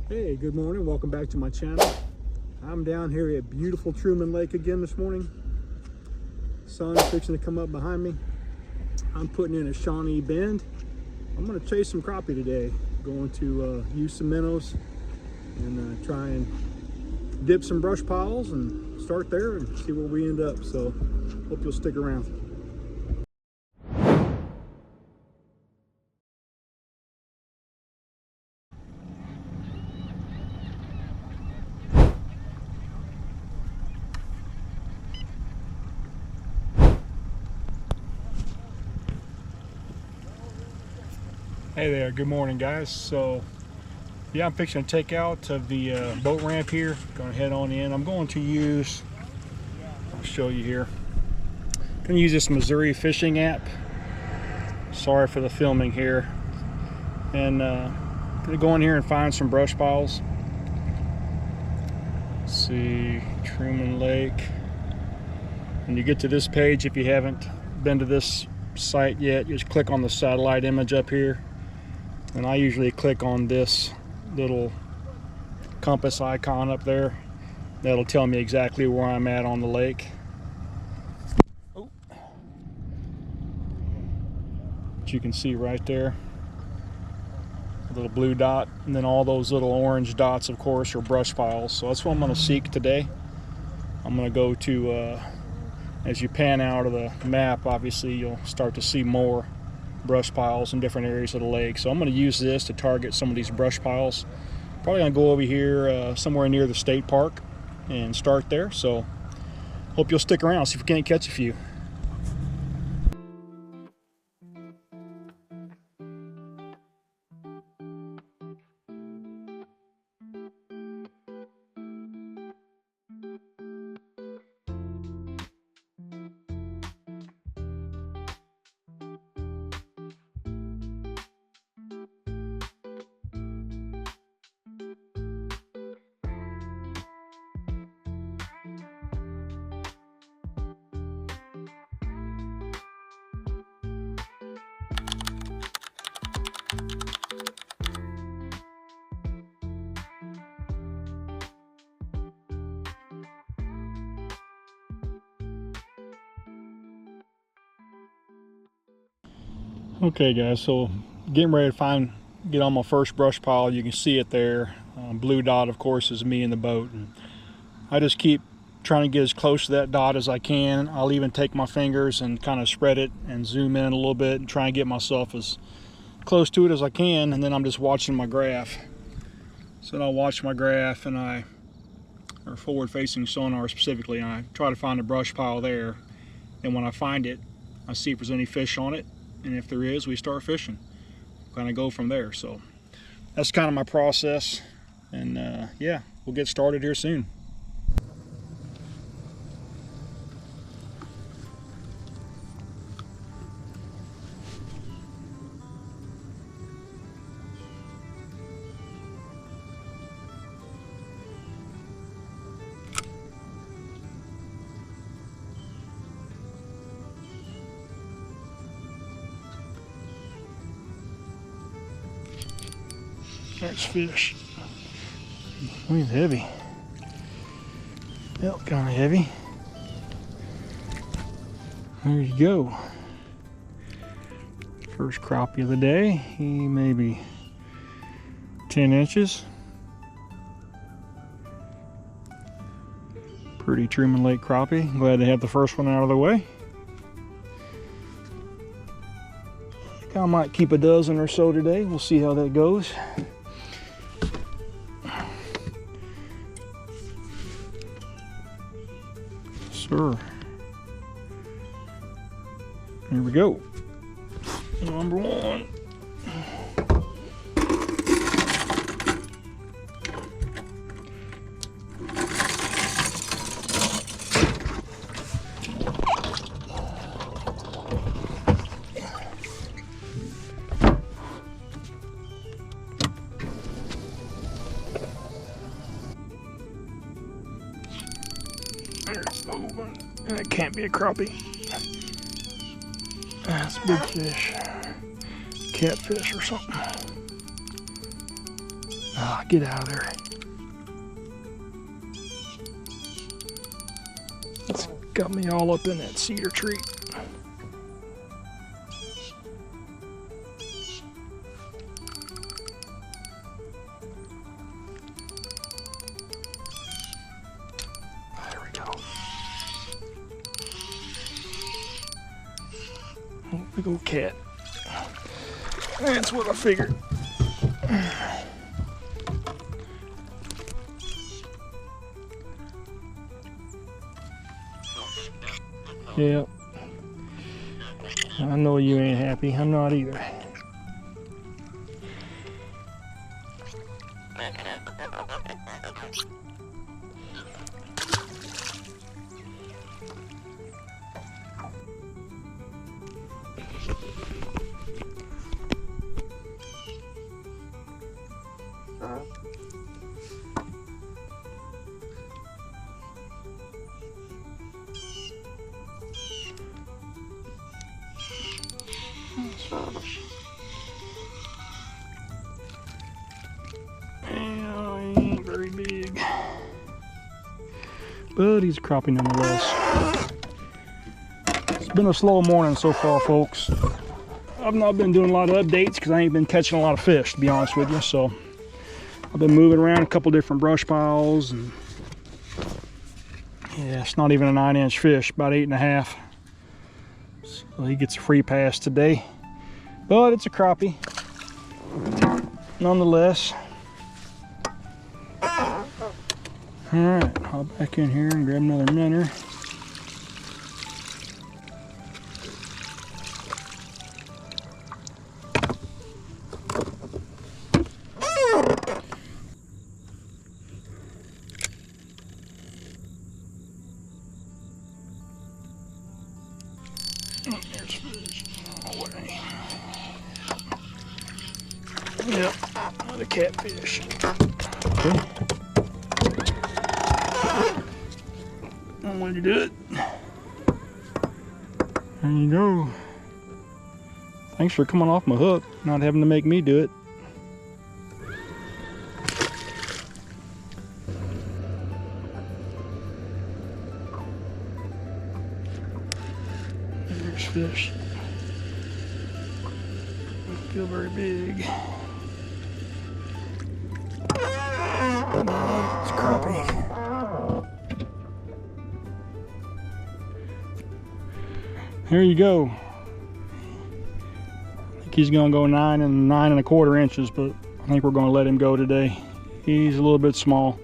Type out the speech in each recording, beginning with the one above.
Hey, good morning. Welcome back to my channel. I'm down here at beautiful Truman Lake again this morning. Sun's fixing to come up behind me. I'm putting in a Shawnee bend. I'm going to chase some crappie today. Going to use some minnows and try and dip some brush piles and start there and see where we end up. So hope you'll stick around. Hey there, good morning guys. So yeah, I'm fixing to take out of the boat ramp here. Gonna head on in. I'm going to use, I'll show you here. I'm gonna use this Missouri fishing app. Sorry for the filming here. And gonna go in here and find some brush piles. Let's see, Truman Lake. When you get to this page, if you haven't been to this site yet, you just click on the satellite image up here. And I usually click on this little compass icon up there. That'll tell me exactly where I'm at on the lake. Oh. But you can see right there, a little blue dot, and then all those little orange dots, of course, are brush piles. So that's what I'm going to seek today. I'm going to go to, as you pan out of the map, obviously you'll start to see more brush piles in different areas of the lake. So I'm going to use this to target some of these brush piles. Probably going to go over here somewhere near the state park and start there. So hope you'll stick around, see if we can't catch a few. Okay guys, so getting ready to get on my first brush pile. You can see it there. Blue dot, of course, is me in the boat. And I just keep trying to get as close to that dot as I can. I'll even take my fingers and kind of spread it and zoom in a little bit and try and get myself as close to it as I can. And then I'm just watching my graph. So then I'll watch my graph and or forward-facing sonar specifically, and I try to find a brush pile there. And when I find it, I see if there's any fish on it. And if there is, we start fishing. Kind of go from there. So that's kind of my process. And yeah, we'll get started here soon. There's fish. He's heavy. Yep, kind of heavy. There you go. First crappie of the day. He may be 10 inches. Pretty Truman Lake crappie. Glad to have the first one out of the way. I might keep a dozen or so today. We'll see how that goes. Sure. Here we go. Number one. That can't be a crappie. That's big fish. Catfish or something. Ah, get out of there. It's got me all up in that cedar tree. There we go. Oh, big old cat. That's what I figured. Yep. I know you ain't happy. I'm not either. Yeah, he ain't very big, but he's a crappie nonetheless. It's been a slow morning so far, folks. I've not been doing a lot of updates because I ain't been catching a lot of fish, to be honest with you. So I've been moving around a couple different brush piles, and yeah, it's not even a 9-inch fish, about 8.5. So he gets a free pass today, but it's a crappie nonetheless. All right, hop back in here and grab another minnow. There's fish. Oh, wait. Yep, another catfish. Okay. One way to do it. There you go. Thanks for coming off my hook, not having to make me do it. There's fish. Don't feel very big. It's crappie. There you go. I think he's gonna go 9 and 9.25 inches, but I think we're gonna let him go today. He's a little bit small.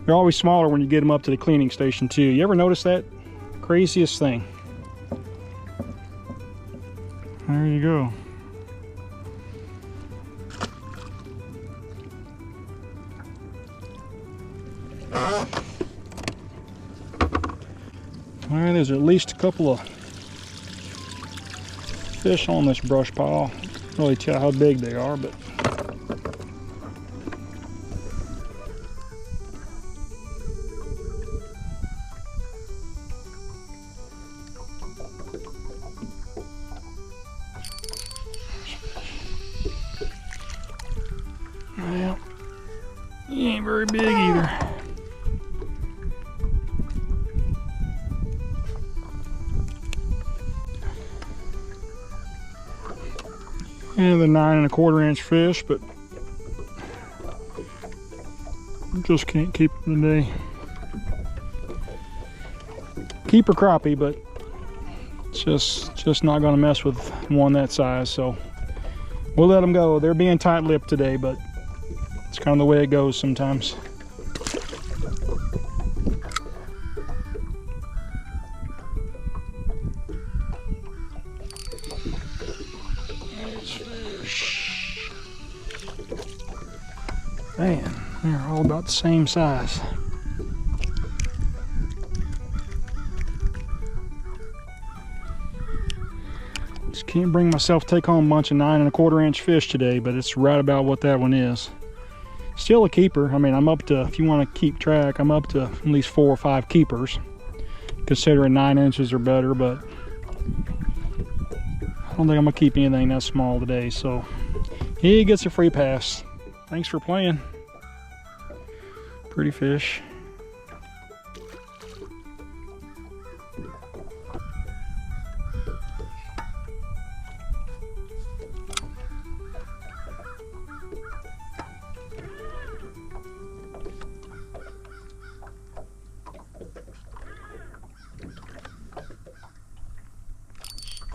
They're always smaller when you get them up to the cleaning station too. You ever notice that? Craziest thing. There you go. Well, there's at least a couple of fish on this brush pile. Can't really tell how big they are, but well, he ain't very big either. And the 9.25 inch fish, but just can't keep them today. Keeper crappie, but just not going to mess with one that size. So we'll let them go. They're being tight-lipped today, but it's kind of the way it goes sometimes. Man, they're all about the same size. Just can't bring myself to take home a bunch of 9.25 inch fish today, but it's right about what that one is. Still a keeper. I mean, I'm up to, if you want to keep track, I'm up to at least 4 or 5 keepers, considering 9 inches or better, but I don't think I'm gonna keep anything that small today, so he gets a free pass. Thanks for playing. Pretty fish.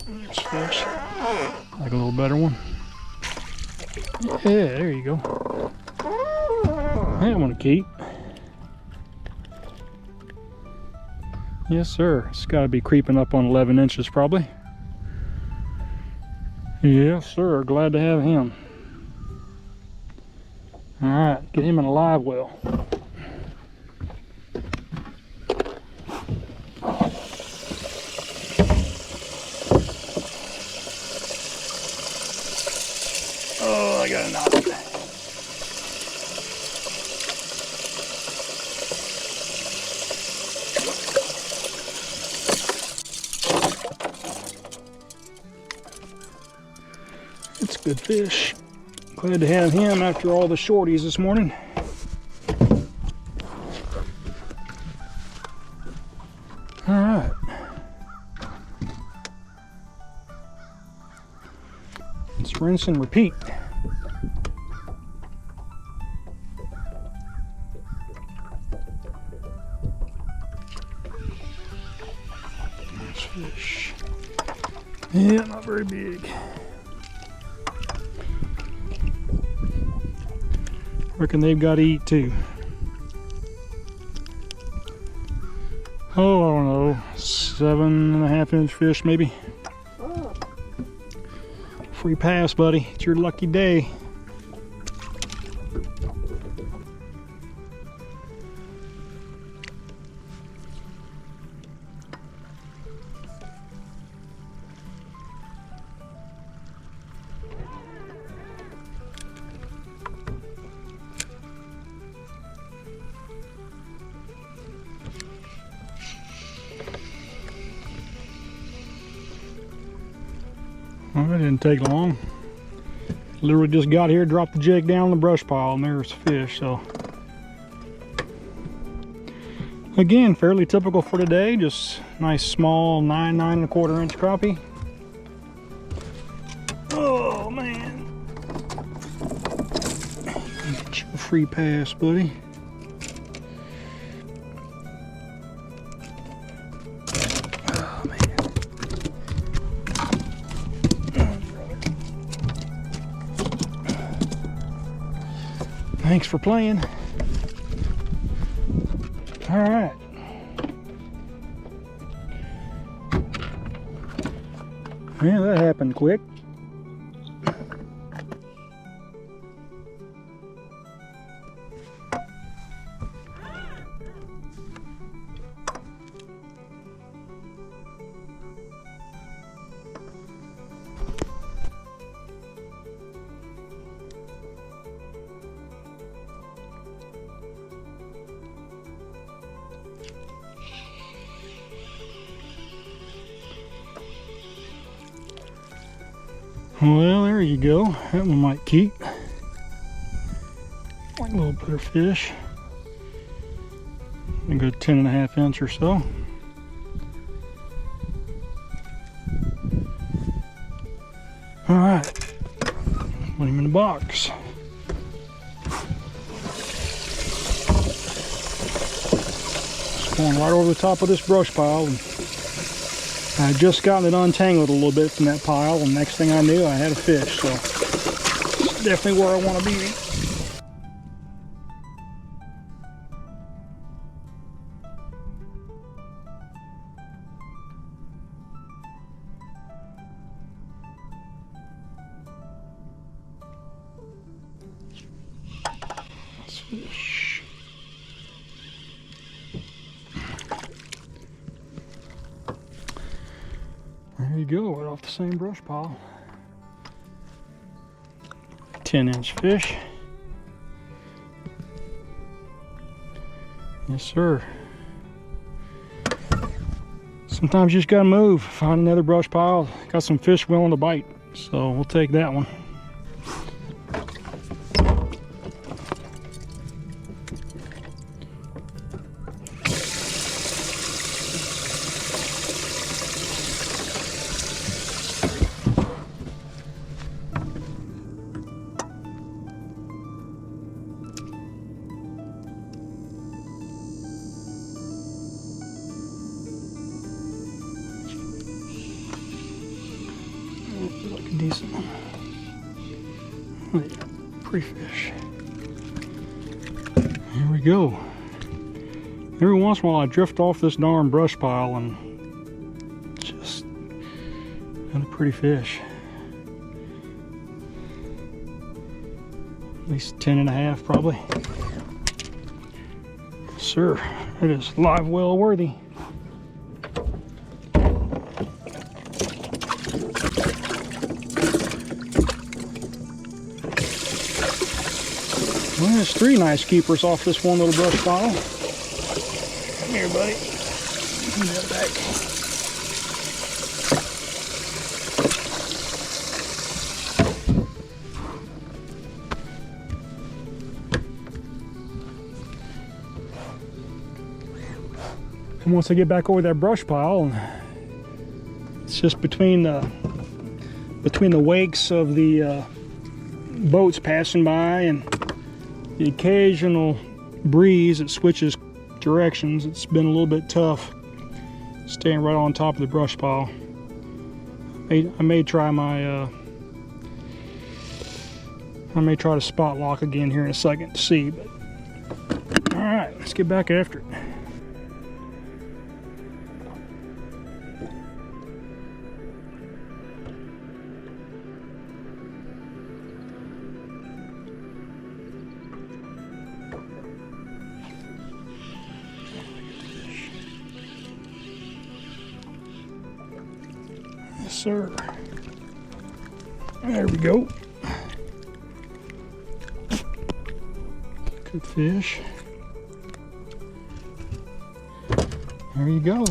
There's fish. Like a little better one. Yeah, there you go. That one to keep. Yes, sir. It's got to be creeping up on 11 inches probably. Yes, sir. Glad to have him. All right, get him in a live well. Oh, I got a knot. It's a good fish. Glad to have him after all the shorties this morning. All right. Let's rinse and repeat. Nice fish. Yeah, not very big. Reckon they've got to eat too. Oh, I don't know, 7.5 inch fish maybe. Free pass, buddy. It's your lucky day. Well, it didn't take long. Literally just got here, dropped the jig down in the brush pile, and there's the fish. So again, fairly typical for today. Just nice small 9.25 inch crappie. Oh man, get you a free pass, buddy. Thanks for playing. All right. Yeah, that happened quick. Well, there you go. That one might keep. Like a little better fish. A good 10.5 inch or so. All right, put him in the box. Just going right over the top of this brush pile. I had just gotten it untangled a little bit from that pile, and next thing I knew, I had a fish. So it's definitely where I want to be. Let's fish. There you go, right off the same brush pile. 10-inch fish. Yes, sir. Sometimes you just gotta move, find another brush pile. Got some fish willing to bite, so we'll take that one. pretty fish. Here we go. Every once in a while I drift off this darn brush pile and just got a pretty fish. At least 10.5 probably. Sir, it is live well worthy. Well, there's 3 nice keepers off this one little brush pile. Come here, buddy. Give me that back. And once I get back over that brush pile, it's just between the wakes of the boats passing by and the occasional breeze that switches directions. It's been a little bit tough staying right on top of the brush pile. I may try to spot lock again here in a second to see, but all right, let's get back after it. Yes, sir. There we go. Good fish. There you go.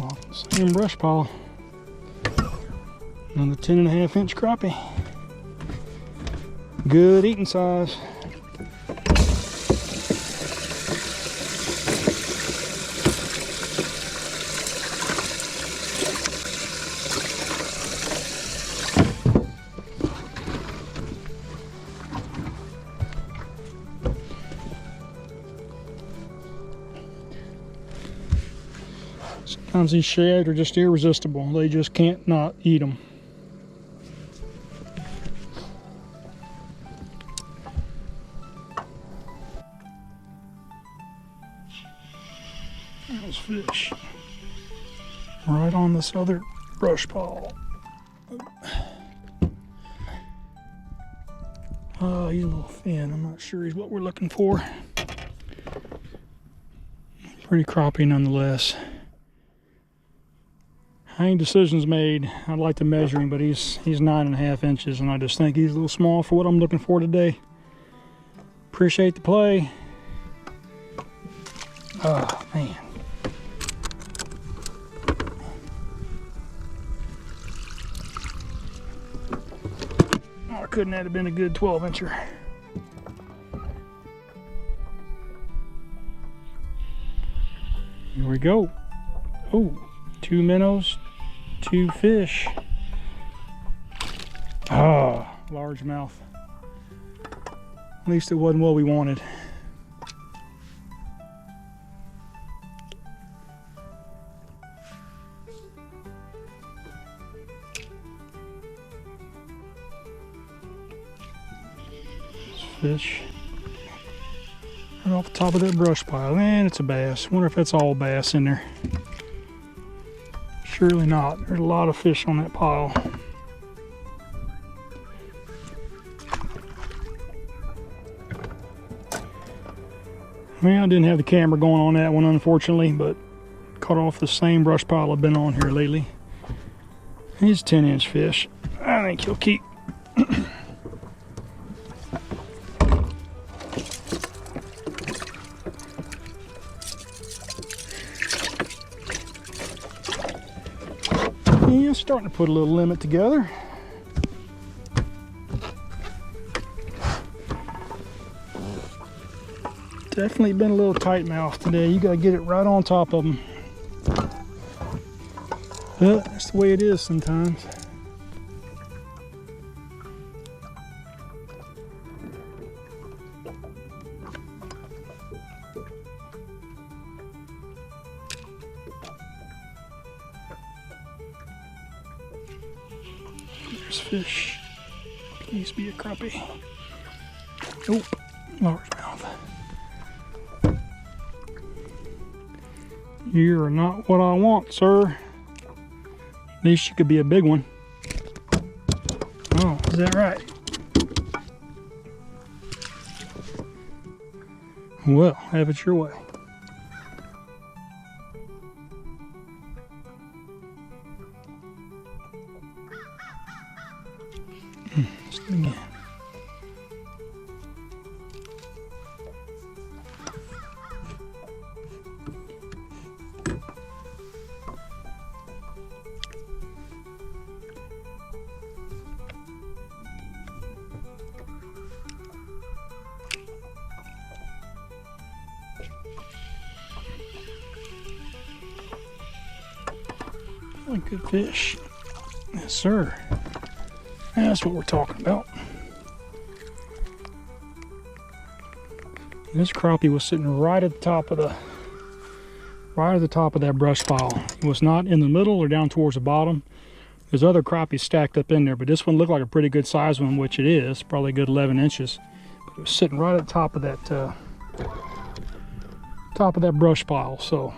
Same brush pile. Another 10.5-inch crappie. Good eating size. Sometimes these shad are just irresistible. They just can't not eat them. There's fish right on this other brush pile. Oh, he's a little thin. I'm not sure he's what we're looking for. Pretty crappie nonetheless. Ain't decisions made. I'd like to measure him, but he's 9.5 inches, and I just think he's a little small for what I'm looking for today. Appreciate the play. Oh man. Oh, couldn't that have been a good 12-incher? Here we go. Oh, 2 minnows, 2 fish. Ah, largemouth. At least it wasn't what we wanted. Fish right off the top of that brush pile, and it's a bass. Wonder if that's all bass in there. Surely not. There's a lot of fish on that pile. Well, I didn't have the camera going on that one, unfortunately, but caught off the same brush pile I've been on here lately. He's a 10-inch fish. I think he'll keep. Yeah, starting to put a little limit together. Definitely been a little tight mouth today. You gotta get it right on top of them. But that's the way it is sometimes. There's fish. Please be a crappie. Oh, largemouth. You are not what I want, sir. At least you could be a big one. Oh, is that right? Well, have it your way. Let's do it again. A good fish. Yes, sir. That's what we're talking about. This crappie was sitting right at the top of that brush pile. It was not in the middle or down towards the bottom. There's other crappies stacked up in there, but this one looked like a pretty good size one, which it is, probably a good 11 inches. But it was sitting right at the top of that brush pile. So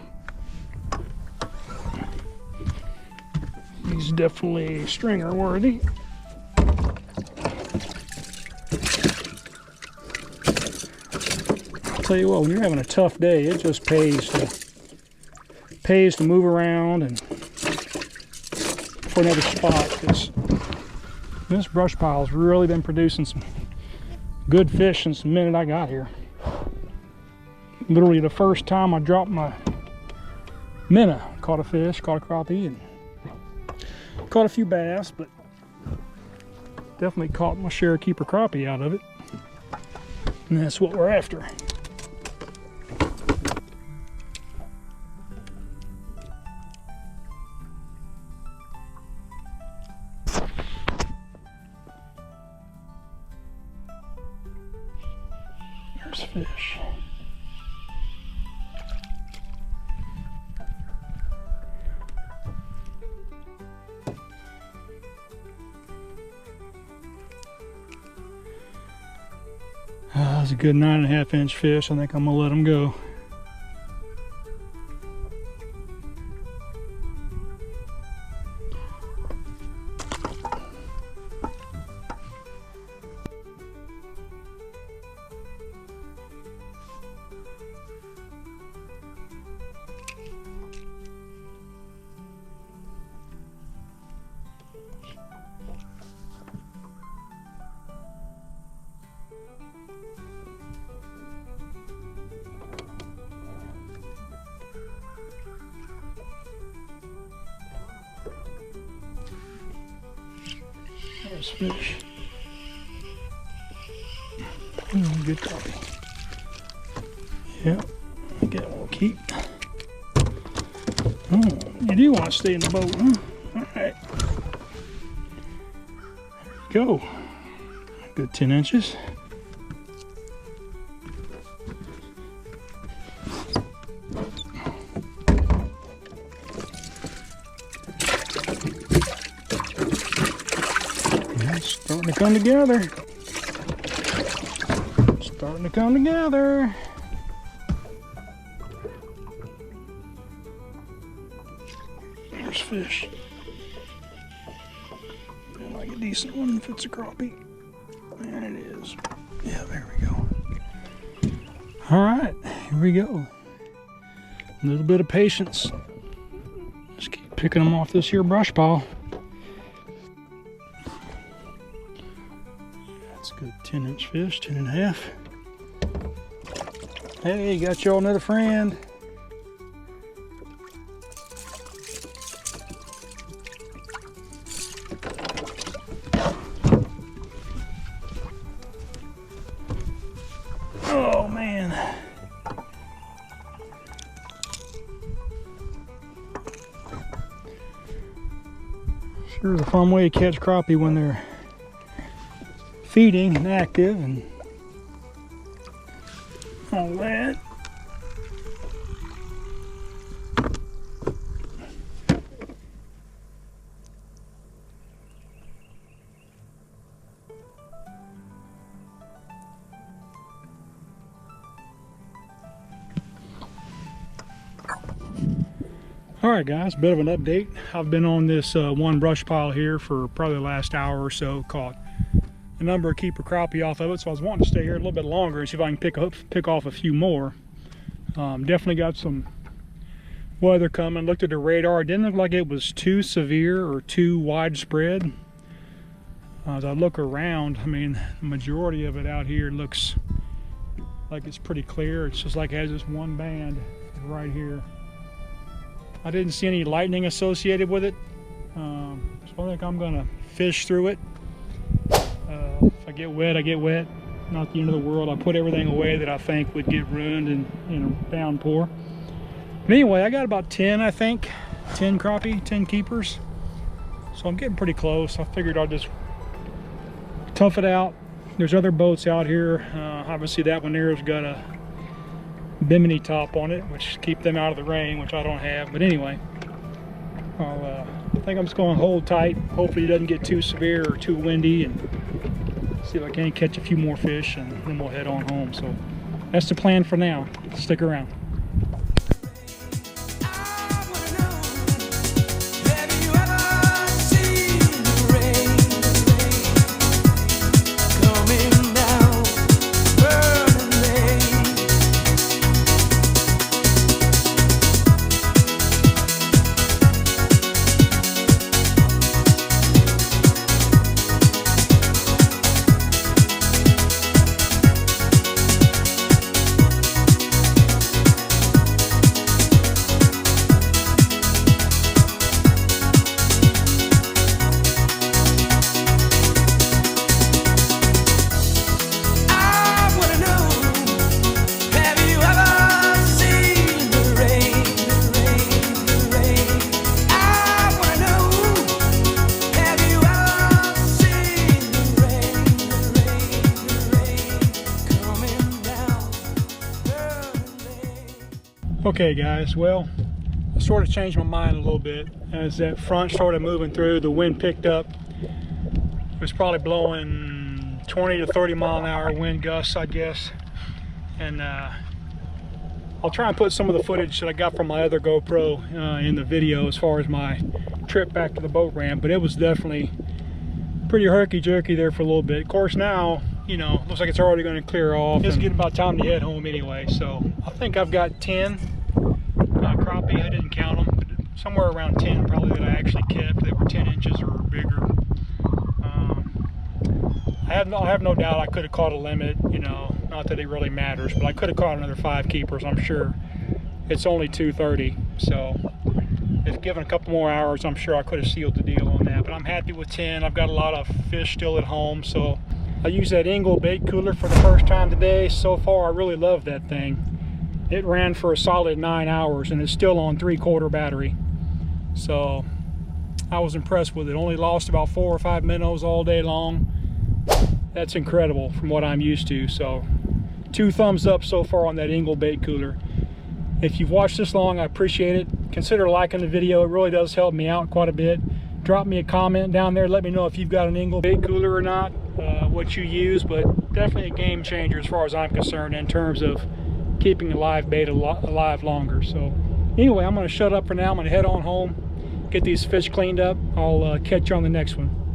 he's definitely stringer worthy. I'll tell you what, when you're having a tough day, it just pays to move around and for another spot, because this brush pile's really been producing some good fish since the minute I got here. Literally the first time I dropped my minnow, caught a fish, caught a crappie, and caught a few bass, but definitely caught my share of keeper crappie out of it. And that's what we're after. There's fish. That's a good 9.5 inch fish. I think I'm gonna let him go. There's fish. Good crappie. Yep, I think that will keep. Oh, you do want to stay in the boat, huh? Alright. There you go. Good 10 inches. Starting to come together. Starting to come together. There's fish. Like a decent one if it's a crappie. There it is. Yeah, there we go. Alright, here we go. A little bit of patience. Just keep picking them off this here brush pile. Good 10 inch fish, 10.5. Hey, got y'all another friend. Oh man. Sure is a fun way to catch crappie when they're feeding and active and all that. Alright guys, bit of an update. I've been on this one brush pile here for probably the last hour or so. Caught a number of keeper crappie off of it, so I was wanting to stay here a little bit longer and see if I can pick off a few more. Definitely got some weather coming. Looked at the radar, it didn't look like it was too severe or too widespread. As I look around, I mean, the majority of it out here looks like it's pretty clear. It's just like it has this one band right here. I didn't see any lightning associated with it, so I think I'm gonna fish through it. If I get wet, I get wet. Not the end of the world. I put everything away that I think would get ruined in a downpour. But anyway, I got about 10, I think. 10 crappie, 10 keepers. So I'm getting pretty close. I figured I'd just tough it out. There's other boats out here. Obviously that one there has got a bimini top on it, which keep them out of the rain, which I don't have. But anyway, I think I'm just going to hold tight. Hopefully it doesn't get too severe or too windy, and see if I can catch a few more fish, and then we'll head on home. So that's the plan for now. Stick around. Okay guys, well, I sort of changed my mind a little bit as that front started moving through. The wind picked up. It was probably blowing 20 to 30 mile an hour wind gusts, I guess. And I'll try and put some of the footage that I got from my other GoPro in the video as far as my trip back to the boat ramp. But it was definitely pretty herky-jerky there for a little bit. Of course now, you know, looks like it's already going to clear off. It's getting about time to head home anyway. So I think I've got 10 crappie. I didn't count them, but somewhere around 10 probably that I actually kept. They were 10 inches or bigger. I have no doubt I could have caught a limit, you know, not that it really matters, but I could have caught another 5 keepers, I'm sure. It's only 2:30, so if given a couple more hours, I'm sure I could have sealed the deal on that. But I'm happy with 10. I've got a lot of fish still at home, so I used that Engel bait cooler for the first time today. So far, I really love that thing. It ran for a solid 9 hours and it's still on 3/4 battery. So I was impressed with it. Only lost about 4 or 5 minnows all day long. That's incredible from what I'm used to. So 2 thumbs up so far on that Engel bait cooler. If you've watched this long, I appreciate it. Consider liking the video. It really does help me out quite a bit. Drop me a comment down there. Let me know if you've got an Engel bait cooler or not, what you use. But definitely a game changer as far as I'm concerned in terms of keeping a live bait alive longer. So anyway, I'm going to shut up for now. I'm going to head on home, get these fish cleaned up. I'll catch you on the next one.